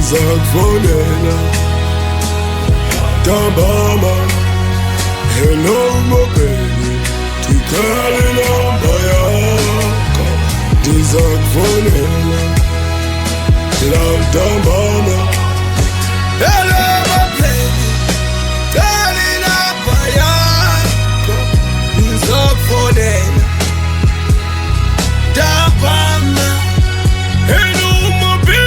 Ngizakufonela ntambama, hello my baby, ndikhale inamba yakho. Ngizakufonela la ntambama, hello my baby, ndikhale inamba yakho. Ngizakufonela ntambama, hello my baby,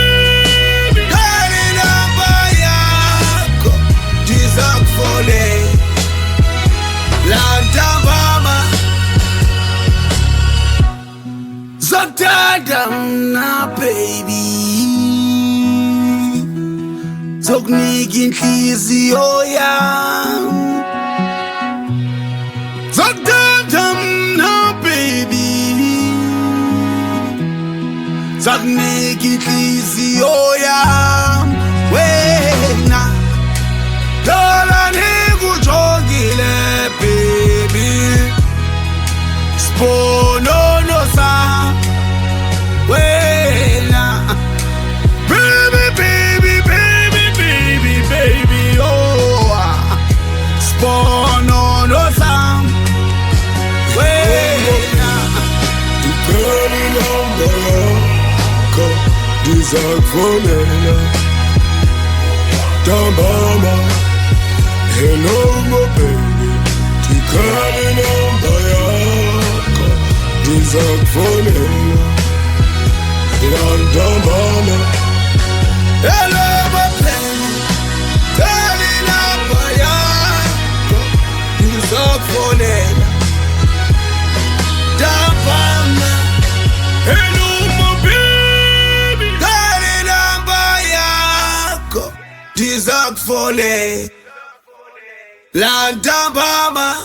ndikhale inamba yakho. Ngizakufonela la ntambama, zokuthanda mna baby, zokunika inhliziyo yami, zokuthanda mna baby, zokunika inhliziyo yami. Wena dala nikujongile baby, sponono sami. Wena baby, baby, baby, baby, baby, oh, sponono sami. Wena ndikhale inamba yakho. Ngizakufonela ntambama, hello my baby, ndikhale inamba yakho. Ngizakufonela la ntambama, hello my baby, ndikhale inamba yakho. Ngizakufonela ntambama, hello my baby, ndikhale inamba yakho. Ngizakufonela la ntambama.